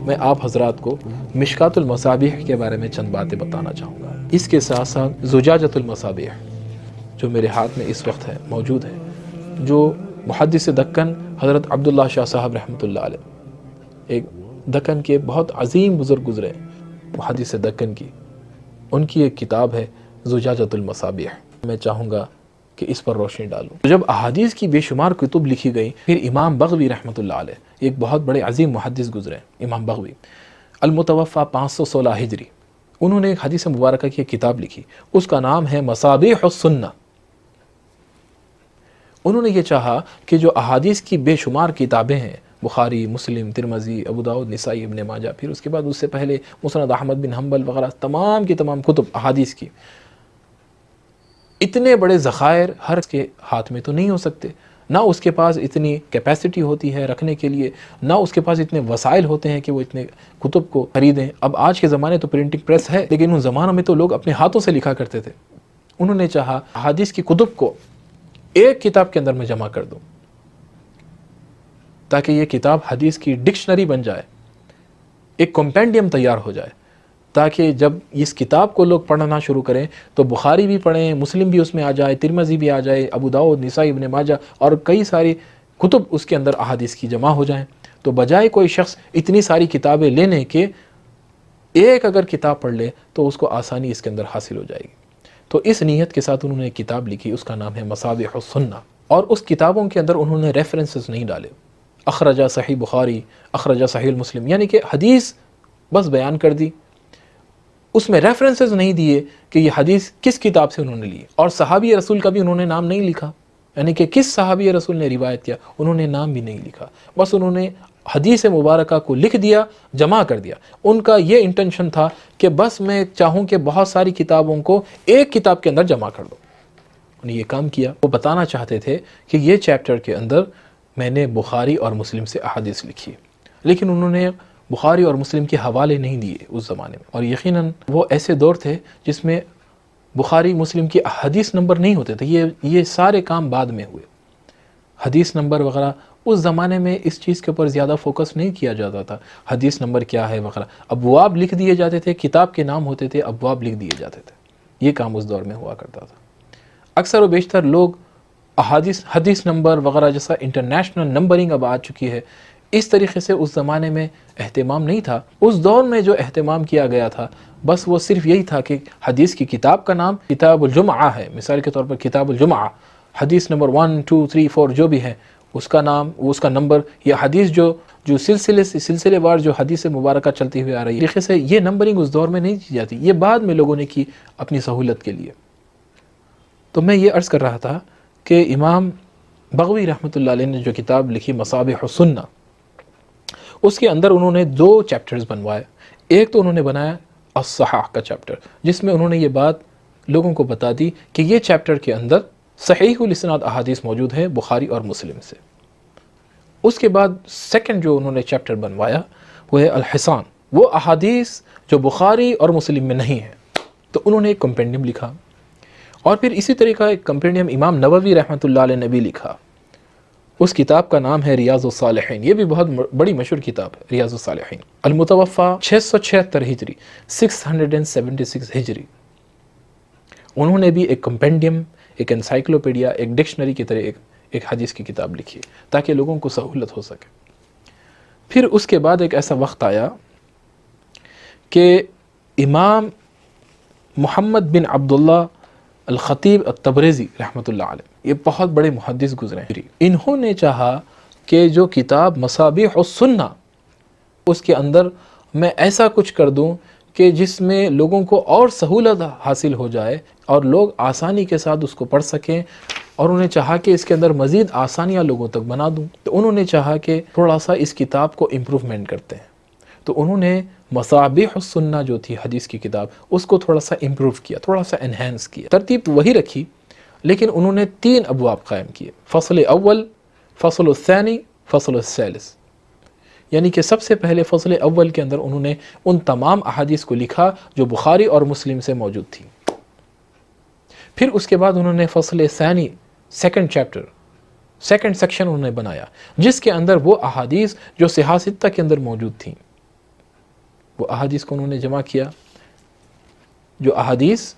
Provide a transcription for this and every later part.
میں آپ حضرات کو مشکات المصابیح کے بارے میں چند باتیں بتانا چاہوں گا۔ اس کے ساتھ ساتھ زجاجۃ المصابیح جو میرے ہاتھ میں اس وقت ہے موجود ہے، جو محدث دکن حضرت عبداللہ شاہ صاحب رحمۃ اللہ علیہ، ایک دکن کے بہت عظیم بزرگ گزرے محدث دکن کی، ان کی ایک کتاب ہے زجاجۃ المصابیح۔ میں چاہوں گا کہ اس پر روشنی ڈالوں۔ جب احادیث کی بے شمار کتب لکھی گئی، پھر امام بغوی رحمۃ اللہ علیہ، ایک بہت بڑے عظیم محدث گزرے امام بغوی، المتوفی 516 ہجری، انہوں نے ایک حدیث مبارکہ کی ایک کتاب لکھی، اس کا نام ہے مصابیح السنہ۔ انہوں نے یہ چاہا کہ جو احادیث کی بے شمار کتابیں ہیں، بخاری، مسلم، ترمذی، ابو داؤد، نسائی، ابن ماجہ، پھر اس کے بعد اس سے پہلے مسند احمد بن حنبل وغیرہ، تمام کی تمام کتب احادیث کی، اتنے بڑے ذخائر ہر کے ہاتھ میں تو نہیں ہو سکتے، نہ اس کے پاس اتنی کیپیسٹی ہوتی ہے رکھنے کے لیے، نہ اس کے پاس اتنے وسائل ہوتے ہیں کہ وہ اتنے کتب کو خریدیں۔ اب آج کے زمانے تو پرنٹنگ پریس ہے، لیکن ان زمانوں میں تو لوگ اپنے ہاتھوں سے لکھا کرتے تھے۔ انہوں نے چاہا احادیث کی کتب کو ایک کتاب کے اندر میں جمع کر دوں، تاکہ یہ کتاب حدیث کی ڈکشنری بن جائے، ایک کمپینڈیم تیار ہو جائے، تاکہ جب اس کتاب کو لوگ پڑھنا شروع کریں تو بخاری بھی پڑھیں، مسلم بھی اس میں آ جائے، ترمذی بھی آ جائے، ابو داؤد، نسائی، ابن ماجہ اور کئی ساری کتب اس کے اندر احادیث کی جمع ہو جائیں۔ تو بجائے کوئی شخص اتنی ساری کتابیں لینے کے، ایک اگر کتاب پڑھ لے تو اس کو آسانی اس کے اندر حاصل ہو جائے گی۔ تو اس نیت کے ساتھ انہوں نے ایک کتاب لکھی، اس کا نام ہے مصابیح السنہ، اور اس کتابوں کے اندر انہوں نے ریفرنسز نہیں ڈالے، اخرجہ صحیح بخاری، اخرجہ صحیح مسلم، یعنی کہ حدیث بس بیان کر دی، اس میں ریفرنسز نہیں دیے کہ یہ حدیث کس کتاب سے انہوں نے لی، اور صحابی رسول کا بھی انہوں نے نام نہیں لکھا، یعنی کہ کس صحابی رسول نے روایت کیا انہوں نے نام بھی نہیں لکھا، بس انہوں نے حدیث مبارکہ کو لکھ دیا، جمع کر دیا۔ ان کا یہ انٹینشن تھا کہ بس میں چاہوں کہ بہت ساری کتابوں کو ایک کتاب کے اندر جمع کر دو۔ انہوں نے یہ کام کیا، وہ بتانا چاہتے تھے کہ یہ چیپٹر کے اندر میں نے بخاری اور مسلم سے احادیث لکھی، لیکن انہوں نے بخاری اور مسلم کے حوالے نہیں دیے اس زمانے میں، اور یقیناً وہ ایسے دور تھے جس میں بخاری مسلم کی حدیث نمبر نہیں ہوتے تھے، یہ سارے کام بعد میں ہوئے۔ حدیث نمبر وغیرہ اس زمانے میں اس چیز کے اوپر زیادہ فوکس نہیں کیا جاتا تھا، حدیث نمبر کیا ہے وغیرہ، ابواب لکھ دیے جاتے تھے، کتاب کے نام ہوتے تھے، ابواب لکھ دیے جاتے تھے، یہ کام اس دور میں ہوا کرتا تھا۔ اکثر و بیشتر لوگ حدیث نمبر وغیرہ جیسا انٹرنیشنل نمبرنگ اب آ چکی ہے، اس طریقے سے اس زمانے میں اہتمام نہیں تھا۔ اس دور میں جو اہتمام کیا گیا تھا بس وہ صرف یہی تھا کہ حدیث کی کتاب کا نام کتاب الجمعہ ہے، مثال کے طور پر کتاب الجمعہ، حدیث نمبر 1 2 3 4 جو بھی ہے اس کا نام، اس کا نمبر، یا حدیث جو سلسلے وار جو حدیث مبارکہ چلتی ہوئی آ رہی ہے، طریقے سے یہ نمبرنگ اس دور میں نہیں کی جاتی، یہ بعد میں لوگوں نے کی اپنی سہولت کے لیے۔ تو میں یہ عرض کر رہا تھا کہ امام بغوی رحمۃ اللہ علیہ نے جو کتاب لکھی مصابیح السنہ، اس کے اندر انہوں نے 2 چیپٹرز بنوائے۔ ایک تو انہوں نے بنایا الصحاح کا چیپٹر، جس میں انہوں نے یہ بات لوگوں کو بتا دی کہ یہ چیپٹر کے اندر صحیح الاسناد احادیث موجود ہے بخاری اور مسلم سے۔ اس کے بعد سیکنڈ جو انہوں نے چیپٹر بنوایا وہ ہے الحسان، وہ احادیث جو بخاری اور مسلم میں نہیں ہیں، تو انہوں نے ایک کمپینڈیم لکھا، اور پھر اسی طریقہ ایک کمپینڈیم امام نووی رحمۃ اللہ علیہ نے بھی لکھا، اس کتاب کا نام ہے ریاض الصالحین، یہ بھی بہت بڑی مشہور کتاب ہے ریاض الصالحین، المتوفی 676 ہجری 676 ہجری۔ انہوں نے بھی ایک کمپینڈیم، ایک انسائکلوپیڈیا، ایک ڈکشنری کی طرح ایک حدیث کی کتاب لکھی تاکہ لوگوں کو سہولت ہو سکے۔ پھر اس کے بعد ایک ایسا وقت آیا کہ امام محمد بن عبداللہ الخطیب التبریزی رحمۃ اللہ علیہ، یہ بہت بڑے محدث گزرے ہیں، انہوں نے چاہا کہ جو کتاب مصابیح السنہ، اس کے اندر میں ایسا کچھ کر دوں کہ جس میں لوگوں کو اور سہولت حاصل ہو جائے اور لوگ آسانی کے ساتھ اس کو پڑھ سکیں، اور انہیں چاہا کہ اس کے اندر مزید آسانیاں لوگوں تک بنا دوں۔ تو انہوں نے چاہا کہ تھوڑا سا اس کتاب کو امپروومنٹ کرتے ہیں، تو انہوں نے مصابیح السنہ جو تھی حدیث کی کتاب، اس کو تھوڑا سا امپروو کیا، تھوڑا سا انہینس کیا، ترتیب وہی رکھی لیکن انہوں نے 3 ابواب قائم کیے، فصل اول، فصل الثانی، فصل الثالث، یعنی کہ سب سے پہلے فصل اول کے اندر انہوں نے ان تمام احادیث کو لکھا جو بخاری اور مسلم سے موجود تھی۔ پھر اس کے بعد انہوں نے فصل ثانی، سیکنڈ چیپٹر، سیکنڈ سیکشن انہوں نے بنایا جس کے اندر وہ احادیث جو صحاح ستہ کے اندر موجود تھیں، وہ احادیث کو انہوں نے جمع کیا، جو احادیث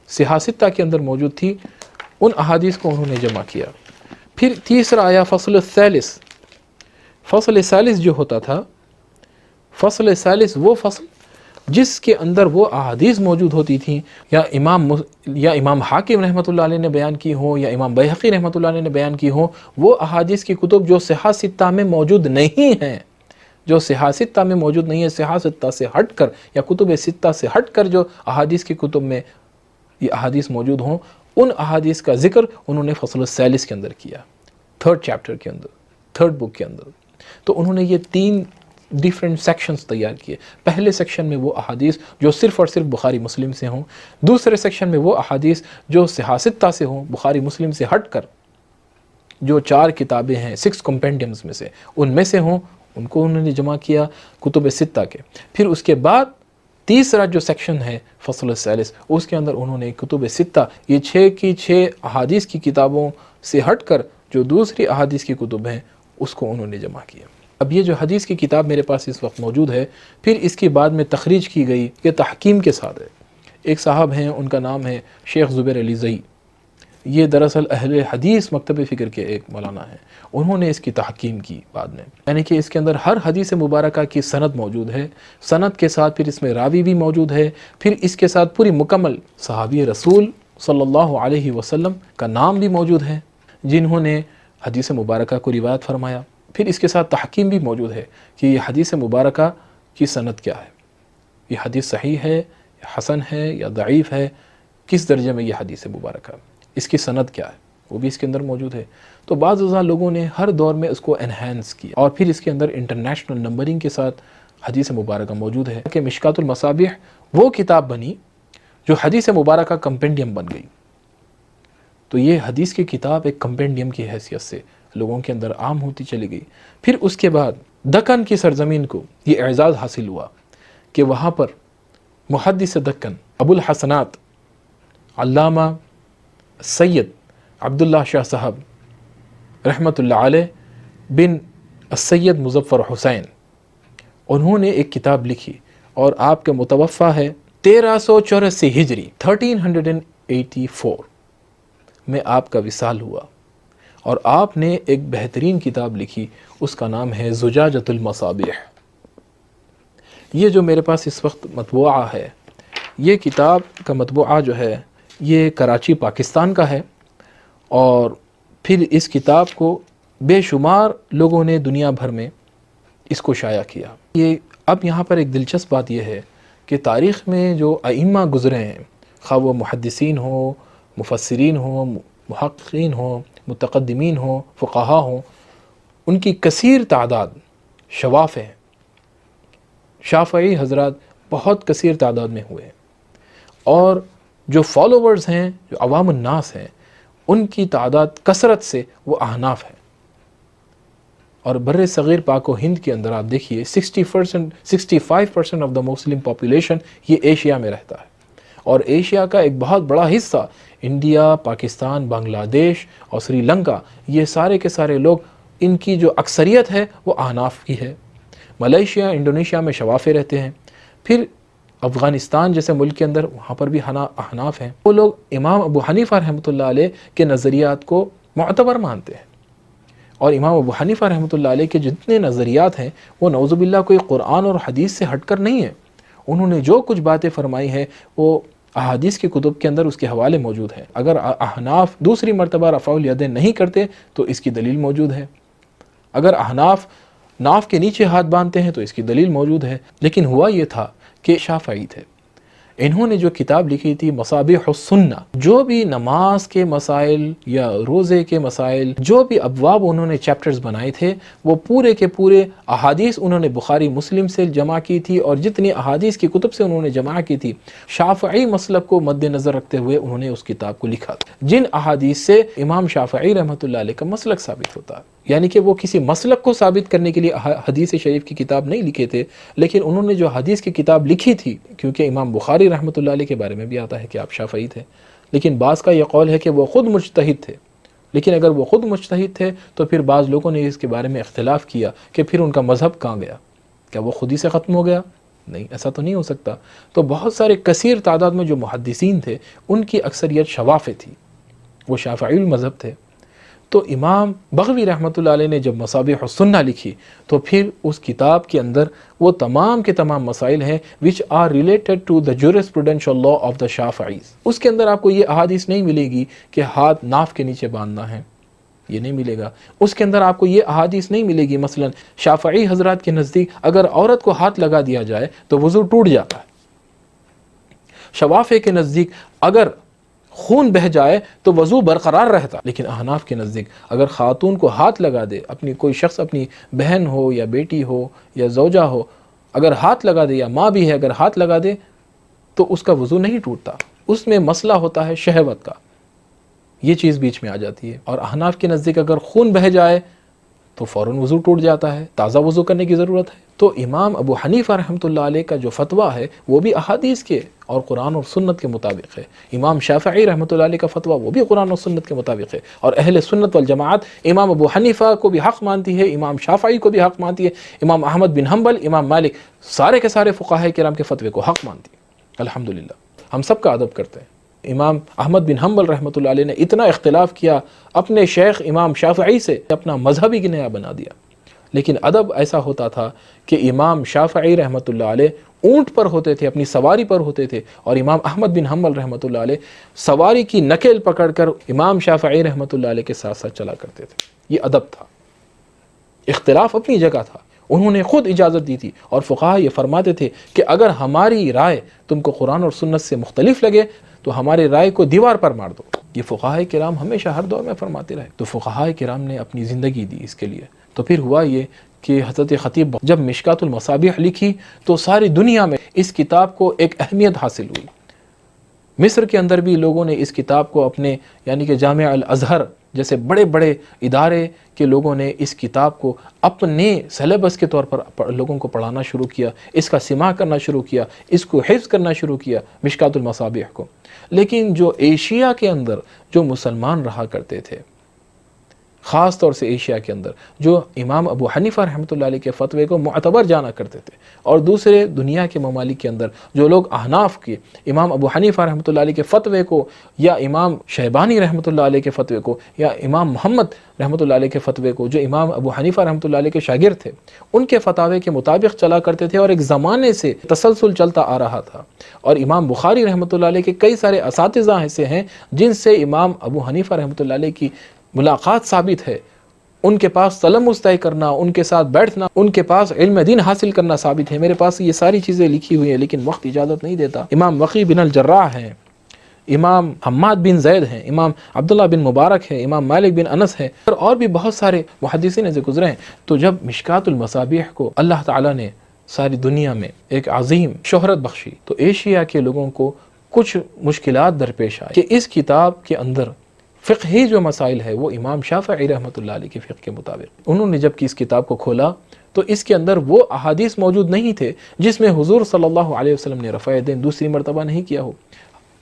صحاح ستہ کے اندر موجود تھی ان احادیث کو انہوں نے جمع کیا۔ پھر تیسرا آیا فصل الثالث۔ فصل ثالث جو ہوتا تھا، فصل ثالث وہ فصل جس کے اندر وہ احادیث موجود ہوتی تھیں یا امام حاکم رحمۃ اللہ علیہ نے بیان کی ہوں یا امام بیہقی رحمۃ اللہ علیہ نے بیان کی ہوں، وہ احادیث کی کتب جو صحاح ستہ میں موجود نہیں ہیں، جو صحاح ستہ میں موجود نہیں ہے، صحاح ستہ سے ہٹ کر یا کتب ستہ سے ہٹ کر جو احادیث کی کتب میں یہ احادیث موجود ہوں، ان احادیث کا ذکر انہوں نے فصل الثالث کے اندر کیا، تھرڈ چیپٹر کے اندر، تھرڈ بک کے اندر۔ تو انہوں نے یہ 3 ڈیفرنٹ سیکشنز تیار کیے۔ پہلے سیکشن میں وہ احادیث جو صرف اور صرف بخاری مسلم سے ہوں، دوسرے سیکشن میں وہ احادیث جو صحاح ستہ سے ہوں، بخاری مسلم سے ہٹ کر جو 4 کتابیں ہیں 6 کمپینڈیمز میں سے، ان میں سے ہوں، ان کو انہوں نے جمع کیا کتب ستہ کے۔ پھر اس کے بعد تیسرا جو سیکشن ہے فصل الثالث، اس کے اندر انہوں نے کتب ستہ، یہ 6 کی 6 احادیث کی کتابوں سے ہٹ کر جو دوسری احادیث کی کتب ہیں اس کو انہوں نے جمع کیا۔ اب یہ جو حدیث کی کتاب میرے پاس اس وقت موجود ہے، پھر اس کی بعد میں تخریج کی گئی، یہ تحکیم کے ساتھ ہے۔ ایک صاحب ہیں، ان کا نام ہے شیخ زبیر علی زئی، یہ دراصل اہل حدیث مکتب فکر کے ایک مولانا ہیں، انہوں نے اس کی تحکیم کی بعد میں، یعنی کہ اس کے اندر ہر حدیث مبارکہ کی سند موجود ہے، سند کے ساتھ پھر اس میں راوی بھی موجود ہے، پھر اس کے ساتھ پوری مکمل صحابی رسول صلی اللہ علیہ وسلم کا نام بھی موجود ہے جنہوں نے حدیث مبارکہ کو روایت فرمایا، پھر اس کے ساتھ تحکیم بھی موجود ہے کہ یہ حدیث مبارکہ کی سند کیا ہے، یہ حدیث صحیح ہے یا حسن ہے یا ضعیف ہے، کس درجے میں یہ حدیث مبارکہ، اس کی سند کیا ہے، وہ بھی اس کے اندر موجود ہے۔ تو بعض لوگوں نے ہر دور میں اس کو انہینس کیا اور پھر اس کے اندر انٹرنیشنل نمبرنگ کے ساتھ حدیث مبارکہ موجود ہے کہ مشکات المصابیح وہ کتاب بنی جو حدیث مبارکہ کمپینڈیم بن گئی۔ تو یہ حدیث کی کتاب ایک کمپینڈیم کی حیثیت سے لوگوں کے اندر عام ہوتی چلی گئی۔ پھر اس کے بعد دکن کی سرزمین کو یہ اعزاز حاصل ہوا کہ وہاں پر محدث دکن ابو الحسنات علامہ سید عبداللہ شاہ صاحب رحمۃ اللہ علیہ بن السید مظفر حسین، انہوں نے ایک کتاب لکھی اور آپ کے متوفہ ہے 1384 ہجری 1384 میں آپ کا وصال ہوا، اور آپ نے ایک بہترین کتاب لکھی، اس کا نام ہے زجاجۃ المصابیح۔ یہ جو میرے پاس اس وقت مطبوعہ ہے، یہ کتاب کا مطبوعہ جو ہے یہ کراچی پاکستان کا ہے، اور پھر اس کتاب کو بے شمار لوگوں نے دنیا بھر میں اس کو شائع کیا۔ یہ اب یہاں پر ایک دلچسپ بات یہ ہے کہ تاریخ میں جو ائمہ گزرے ہیں، خواہ وہ محدثین ہوں، مفسرین ہوں، محققین ہوں، متقدمین ہوں، فقہا ہوں، ان کی کثیر تعداد شواف ہیں، شافعی حضرات بہت کثیر تعداد میں ہوئے ہیں، اور جو فالوورز ہیں، جو عوام الناس ہیں، ان کی تعداد کثرت سے وہ احناف ہیں۔ اور بر صغیر پاک و ہند کے اندر آپ دیکھیے 65% آف دا مسلم پاپولیشن یہ ایشیا میں رہتا ہے، اور ایشیا کا ایک بہت بڑا حصہ انڈیا، پاکستان، بنگلہ دیش اور سری لنکا، یہ سارے کے سارے لوگ، ان کی جو اکثریت ہے وہ احناف کی ہے۔ ملیشیا، انڈونیشیا میں شوافے رہتے ہیں، پھر افغانستان جیسے ملک کے اندر وہاں پر بھی احناف ہیں۔ وہ لوگ امام ابو حنیفہ رحمۃ اللہ علیہ کے نظریات کو معتبر مانتے ہیں، اور امام ابو حنیفہ رحمۃ اللہ علیہ کے جتنے نظریات ہیں وہ نعوذ باللہ کوئی قرآن اور حدیث سے ہٹ کر نہیں ہیں۔ انہوں نے جو کچھ باتیں فرمائی ہیں وہ احادیث کی کتب کے اندر اس کے حوالے موجود ہیں۔ اگر احناف دوسری مرتبہ رفع الیدین نہیں کرتے تو اس کی دلیل موجود ہے، اگر احناف ناف کے نیچے ہاتھ باندھتے ہیں تو اس کی دلیل موجود ہے۔ لیکن ہوا یہ تھا کہ شافعی تھے، انہوں نے جو کتاب لکھی تھی مصابیح السنہ، جو بھی نماز کے مسائل یا روزے کے مسائل، جو بھی ابواب انہوں نے چیپٹرز بنائے تھے، وہ پورے کے پورے احادیث انہوں نے بخاری مسلم سے جمع کی تھی، اور جتنی احادیث کی کتب سے انہوں نے جمع کی تھی، شافعی مسلک کو مد نظر رکھتے ہوئے انہوں نے اس کتاب کو لکھا تھا، جن احادیث سے امام شافعی رحمۃ اللہ علیہ کا مسلک ثابت ہوتا ہے۔ یعنی کہ وہ کسی مسلک کو ثابت کرنے کے لیے حدیث شریف کی کتاب نہیں لکھے تھے، لیکن انہوں نے جو حدیث کی کتاب لکھی تھی، کیونکہ امام بخاری رحمۃ اللہ علیہ کے بارے میں بھی آتا ہے کہ آپ شافعی تھے، لیکن بعض کا یہ قول ہے کہ وہ خود مجتہد تھے، لیکن اگر وہ خود مجتہد تھے تو پھر بعض لوگوں نے اس کے بارے میں اختلاف کیا کہ پھر ان کا مذہب کہاں گیا؟ کیا وہ خود ہی سے ختم ہو گیا؟ نہیں، ایسا تو نہیں ہو سکتا۔ تو بہت سارے کثیر تعداد میں جو محدثین تھے ان کی اکثریت شوافع تھی، وہ شافعی المذہب تھے۔ تو امام بغوی رحمۃ اللہ علیہ نے جب مصابیح السنہ لکھی تو پھر اس کتاب کے اندر وہ تمام کے تمام مسائل ہیں which are related to the jurisprudential law of the Shafi'is۔ اس کے اندر آپ کو یہ احادیث نہیں ملے گی کہ ہاتھ ناف کے نیچے باندھنا ہے، یہ نہیں ملے گا۔ اس کے اندر آپ کو یہ احادیث نہیں ملے گی مثلا شافعی حضرات کے نزدیک اگر عورت کو ہاتھ لگا دیا جائے تو وضو ٹوٹ جاتا ہے، شوافع کے نزدیک اگر خون بہ جائے تو وضو برقرار رہتا، لیکن احناف کے نزدیک اگر خاتون کو ہاتھ لگا دے، اپنی کوئی شخص اپنی بہن ہو یا بیٹی ہو یا زوجہ ہو اگر ہاتھ لگا دے، یا ماں بھی ہے اگر ہاتھ لگا دے تو اس کا وضو نہیں ٹوٹتا، اس میں مسئلہ ہوتا ہے شہوت کا، یہ چیز بیچ میں آ جاتی ہے۔ اور احناف کے نزدیک اگر خون بہ جائے تو فوراً وضو ٹوٹ جاتا ہے، تازہ وضو کرنے کی ضرورت ہے۔ تو امام ابو حنیفہ رحمۃ اللہ علیہ کا جو فتویٰ ہے وہ بھی احادیث کے اور قرآن اور سنت کے مطابق ہے۔ امام شافعی رحمۃ اللہ علیہ کا فتویٰ وہ بھی قرآن اور سنت کے مطابق ہے، اور اہل سنت والجماعت امام ابو حنیفہ کو بھی حق مانتی ہے، امام شافعی کو بھی حق مانتی ہے، امام احمد بن حنبل، امام مالک، سارے کے سارے فقہاء کرام کے فتوے کو حق مانتی ہے۔ الحمدللہ ہم سب کا ادب کرتے ہیں۔ امام احمد بن حنبل رحمۃ اللہ علیہ نے اتنا اختلاف کیا اپنے شیخ امام شافعی سے، اپنا مذہب ہی نیا بنا دیا، لیکن ادب ایسا ہوتا تھا کہ امام شافعی رحمۃ اللہ علیہ اونٹ پر ہوتے تھے، اپنی سواری پر ہوتے تھے، اور امام احمد بن حنبل رحمۃ اللہ علیہ سواری کی نکیل پکڑ کر امام شافعی رحمۃ اللہ علیہ کے ساتھ ساتھ چلا کرتے تھے۔ یہ ادب تھا، اختلاف اپنی جگہ تھا، انہوں نے خود اجازت دی تھی، اور فقہاء یہ فرماتے تھے کہ اگر ہماری رائے تم کو قرآن اور سنت سے مختلف لگے تو ہماری رائے کو دیوار پر مار دو۔ یہ فقہاء کرام ہمیشہ ہر دور میں فرماتے رہے، تو فقہاء کرام نے اپنی زندگی دی اس کے لیے۔ تو پھر ہوا یہ کہ حضرت خطیب جب مشکات المصابیح لکھی تو ساری دنیا میں اس کتاب کو ایک اہمیت حاصل ہوئی۔ مصر کے اندر بھی لوگوں نے اس کتاب کو اپنے یعنی کہ جامعہ الازہر جیسے بڑے بڑے ادارے کے لوگوں نے اس کتاب کو اپنے سلیبس کے طور پر لوگوں کو پڑھانا شروع کیا، اس کا سماع کرنا شروع کیا، اس کو حفظ کرنا شروع کیا، مشکات المصابیح کو۔ لیکن جو ایشیا کے اندر جو مسلمان رہا کرتے تھے، خاص طور سے ایشیا کے اندر جو امام ابو حنیفہ رحمۃ اللہ علیہ کے فتوے کو معتبر جانا کرتے تھے، اور دوسرے دنیا کے ممالک کے اندر جو لوگ احناف کے امام ابو حنیفہ رحمۃ اللہ علیہ کے فتوے کو، یا امام شیبانی رحمۃ اللہ علیہ کے فتوے کو، یا امام محمد رحمۃ اللہ علیہ کے فتوے کو، جو امام ابو حنیفہ رحمۃ اللہ علیہ کے شاگرد تھے، ان کے فتاوے کے مطابق چلا کرتے تھے، اور ایک زمانے سے تسلسل چلتا آ رہا تھا۔ اور امام بخاری رحمۃ اللہ علیہ کے کئی سارے اساتذہ ایسے ہیں جن سے امام ابو حنیفہ رحمۃ اللہ علیہ کی ملاقات ثابت ہے، ان کے پاس تلمس طے کرنا، ان کے ساتھ بیٹھنا، ان کے پاس علم دین حاصل کرنا ثابت ہے۔ میرے پاس یہ ساری چیزیں لکھی ہوئی ہیں لیکن وقت اجازت نہیں دیتا۔ امام وقی بن الجراح ہیں، امام حماد بن زید ہیں، امام عبداللہ بن مبارک ہے، امام مالک بن انس ہے، اور بھی بہت سارے محدثین سے گزرے ہیں۔ تو جب مشکات المصابیح کو اللہ تعالیٰ نے ساری دنیا میں ایک عظیم شہرت بخشی تو ایشیا کے لوگوں کو کچھ مشکلات درپیش آئی کہ اس کتاب کے اندر فقہی جو مسائل ہے وہ امام شافعی رحمۃ اللہ علیہ کے فقہ کے مطابق، انہوں نے جب کہ اس کتاب کو کھولا تو اس کے اندر وہ احادیث موجود نہیں تھے جس میں حضور صلی اللہ علیہ وسلم نے رفع یدین دوسری مرتبہ نہیں کیا ہو۔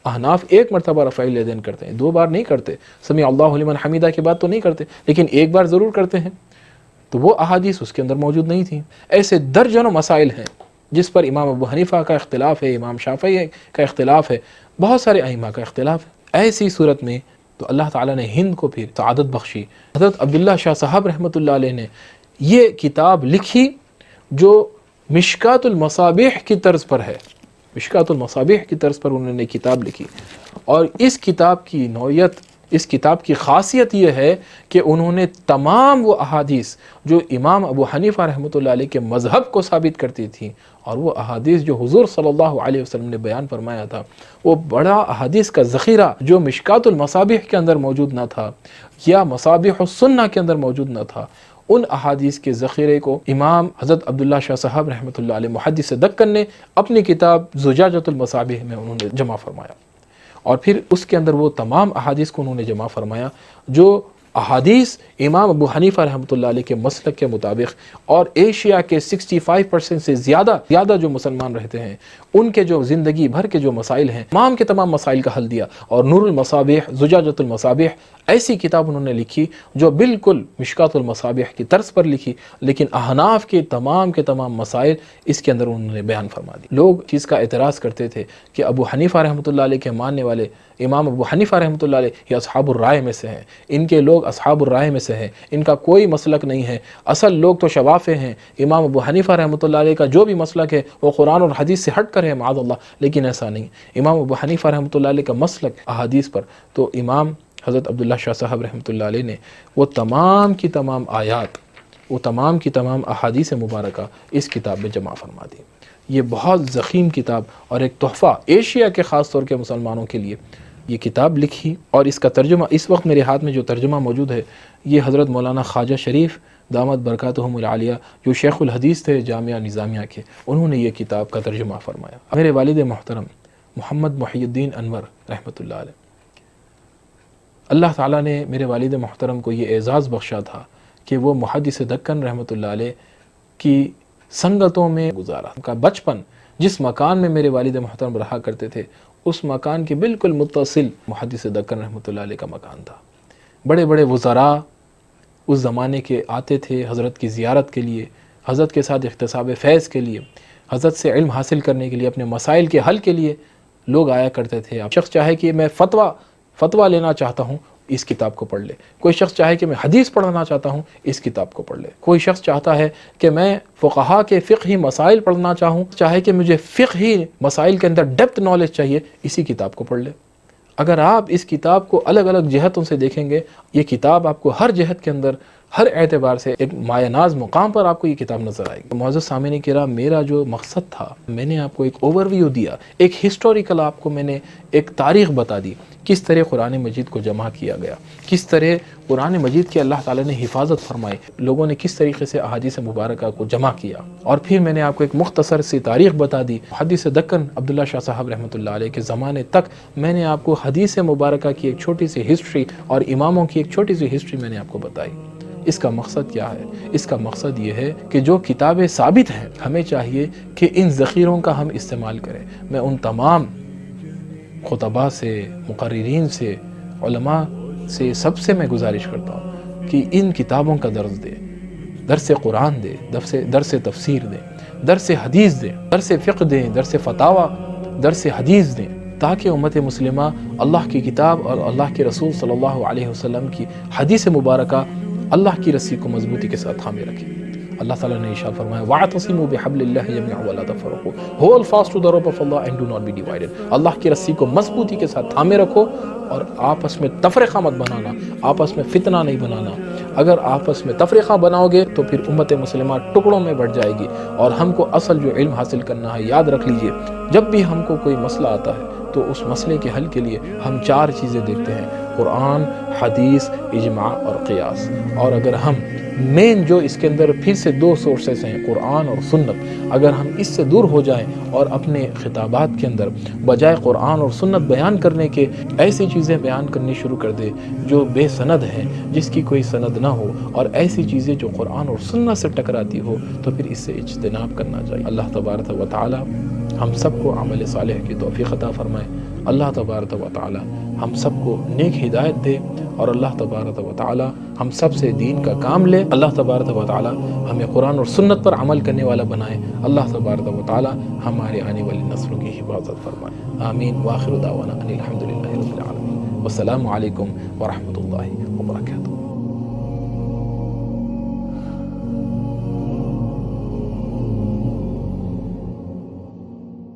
احناف ایک مرتبہ رفع الیدین کرتے ہیں، دو بار نہیں کرتے، سمع اللہ لمن حمیدہ کے بعد تو نہیں کرتے، لیکن ایک بار ضرور کرتے ہیں، تو وہ احادیث اس کے اندر موجود نہیں تھیں۔ ایسے درجنوں مسائل ہیں جس پر امام ابو حنیفہ کا اختلاف ہے، امام شافعی کا اختلاف ہے، بہت سارے ائمہ کا اختلاف ہے۔ ایسی صورت میں تو اللہ تعالیٰ نے ہند کو پھر سعادت بخشی۔ حضرت عبداللہ شاہ صاحب رحمۃ اللہ علیہ نے یہ کتاب لکھی جو مشکات المصابیح کی طرز پر ہے، مشکات المصابیح کی طرز پر انہوں نے کتاب لکھی، اور اس کتاب کی نوعیت، اس کتاب کی خاصیت یہ ہے کہ انہوں نے تمام وہ احادیث جو امام ابو حنیفہ رحمۃ اللہ علیہ کے مذہب کو ثابت کرتی تھیں، اور وہ احادیث جو حضور صلی اللہ علیہ وسلم نے بیان فرمایا تھا، وہ بڑا احادیث کا ذخیرہ جو مشکات المصابیح کے اندر موجود نہ تھا یا مصابیح السنہ کے اندر موجود نہ تھا، ان احادیث کے ذخیرے کو امام حضرت عبداللہ شاہ صاحب رحمۃ اللہ علیہ محدث دکن نے اپنی کتاب زجاجۃ المصابیح میں انہوں نے جمع فرمایا، اور پھر اس کے اندر وہ تمام احادیث کو انہوں نے جمع فرمایا جو احادیث امام ابو حنیفہ رحمۃ اللہ علیہ کے مسلک کے مطابق، اور ایشیا کے 65% سے زیادہ جو مسلمان رہتے ہیں ان کے جو زندگی بھر کے جو مسائل ہیں تمام کے تمام مسائل کا حل دیا. اور نور المصابیح، زجاجۃ المصابیح ایسی کتاب انہوں نے لکھی جو بالکل مشکات المصابیح کی طرز پر لکھی، لیکن احناف کے تمام مسائل اس کے اندر انہوں نے بیان فرما دی. لوگ چیز کا اعتراض کرتے تھے کہ ابو حنیفہ رحمۃ اللہ علیہ کے ماننے والے امام ابو حنیفہ رحمۃ اللہ علیہ یہ اصحاب الرائے میں سے ہیں، ان کے لوگ اصحاب الرائے میں سے ہیں، ان کا کوئی مسلک نہیں ہے، اصل لوگ تو شوافے ہیں. امام ابو حنیفہ رحمۃ اللہ علیہ کا جو بھی مسلک ہے وہ قرآن اور حدیث سے ہٹ کر ہے معاذ اللہ، لیکن ایسا نہیں. امام ابو حنیفہ رحمۃ اللہ علیہ کا مسلک احادیث پر، تو امام حضرت عبداللہ شاہ صاحب رحمۃ اللہ علیہ نے وہ تمام کی تمام آیات، وہ تمام کی تمام احادیث مبارکہ اس کتاب میں جمع فرما دی. یہ بہت ضخیم کتاب اور ایک تحفہ ایشیا کے خاص طور کے مسلمانوں کے لیے یہ کتاب لکھی. اور اس کا ترجمہ اس وقت میرے ہاتھ میں جو ترجمہ موجود ہے یہ حضرت مولانا خواجہ شریف دامت برکاتہم العالیہ جو شیخ الحدیث تھے جامعہ نظامیہ کے، انہوں نے یہ کتاب کا ترجمہ فرمایا. میرے والد محترم محمد محی الدین انور رحمۃ اللہ علیہ، اللہ تعالیٰ نے میرے والد محترم کو یہ اعزاز بخشا تھا کہ وہ محدث دکن رحمۃ اللہ علیہ کی سنگتوں میں گزارا. ان کا بچپن جس مکان میں میرے والد محترم رہا کرتے تھے اس مکان کے بالکل متصل محدث دکن رحمۃ اللہ علیہ کا مکان تھا. بڑے بڑے وزراء اس زمانے کے آتے تھے حضرت کی زیارت کے لیے، حضرت کے ساتھ اختصاب فیض کے لیے، حضرت سے علم حاصل کرنے کے لیے، اپنے مسائل کے حل کے لیے لوگ آیا کرتے تھے. اب شخص چاہے کہ میں فتویٰ لینا چاہتا ہوں اس کتاب کو پڑھ لے، کوئی شخص چاہے کہ میں حدیث پڑھنا چاہتا ہوں اس کتاب کو پڑھ لے، کوئی شخص چاہتا ہے کہ میں فقہا کے فقہی مسائل پڑھنا چاہوں، چاہے کہ مجھے فقہی مسائل کے اندر ڈیپتھ نالج چاہیے، اسی کتاب کو پڑھ لے. اگر آپ اس کتاب کو الگ الگ جہتوں سے دیکھیں گے، یہ کتاب آپ کو ہر جہت کے اندر ہر اعتبار سے ایک مایہ ناز مقام پر آپ کو یہ کتاب نظر آئے گی. معزز سامعین کرام، میرا جو مقصد تھا میں نے آپ کو ایک اوور ویو دیا، ایک ہسٹوریکل آپ کو میں نے ایک تاریخ بتا دی، کس طرح قرآن مجید کو جمع کیا گیا، کس طرح قرآن مجید کی اللہ تعالیٰ نے حفاظت فرمائی، لوگوں نے کس طریقے سے احادیث مبارکہ کو جمع کیا. اور پھر میں نے آپ کو ایک مختصر سی تاریخ بتا دی. حدیث دکن عبداللہ شاہ صاحب رحمۃ اللہ علیہ کے زمانے تک میں نے آپ کو حدیث مبارکہ کی ایک چھوٹی سی ہسٹری اور اماموں کی ایک چھوٹی سی ہسٹری میں نے آپ کو بتائی. اس کا مقصد کیا ہے؟ اس کا مقصد یہ ہے کہ جو کتابیں ثابت ہیں ہمیں چاہیے کہ ان ذخیروں کا ہم استعمال کریں. میں ان تمام خطباء سے، مقررین سے، علماء سے، سب سے میں گزارش کرتا ہوں کہ ان کتابوں کا درس دیں، درس قرآن دیں، درس تفسیر دیں، درس حدیث دیں، درس فقہ دیں، درس فتاوی، درس حدیث دیں، تاکہ امت مسلمہ اللہ کی کتاب اور اللہ کے رسول صلی اللہ علیہ وسلم کی حدیث مبارکہ اللہ کی رسی کو مضبوطی کے ساتھ تھامے رکھے. اللہ تعالیٰ نے ارشاد فرمایا وَاعْتَصِمُوا بِحَبْلِ اللَّهِ جَمِيعًا وَلَا تَفَرَّقُوا. Hold fast to the rope of Allah and do not be divided. اللہ کی رسی کو مضبوطی کے ساتھ تھامے رکھو اور آپس میں تفرقہ مت بنانا، آپس میں فتنہ نہیں بنانا. اگر آپس میں تفرقہ بناؤ گے تو پھر امت مسلمہ ٹکڑوں میں بٹ جائے گی. اور ہم کو اصل جو علم حاصل کرنا ہے، یاد رکھ لیجئے، جب بھی ہم کو کوئی مسئلہ آتا ہے تو اس مسئلے کے حل کے لیے ہم 4 چیزیں دیکھتے ہیں: قرآن، حدیث، اجماع اور قیاس. اور اگر ہم مین جو اس کے اندر پھر سے 2 سورسز ہیں قرآن اور سنت، اگر ہم اس سے دور ہو جائیں اور اپنے خطابات کے اندر بجائے قرآن اور سنت بیان کرنے کے ایسی چیزیں بیان کرنی شروع کر دے جو بے سند ہیں، جس کی کوئی سند نہ ہو، اور ایسی چیزیں جو قرآن اور سنت سے ٹکراتی ہو، تو پھر اس سے اجتناب کرنا چاہیے. اللہ تبارک و تعالی ہم سب کو عمل صالح کی توفیق عطا فرمائے. اللہ تبارک و تعالی ہم سب کو نیک ہدایت دے، اور اللہ تبارک و تعالی ہم سب سے دین کا کام لے. اللہ تبارک و تعالی ہمیں قرآن اور سنت پر عمل کرنے والا بنائے. اللہ تبارک و تعالی ہمارے آنے والی نسلوں کی حفاظت فرمائے. آمین. وآخر دعوانا ان الحمد للہ رب العالمین. والسلام علیکم ورحمۃ اللہ وبرکاتہ.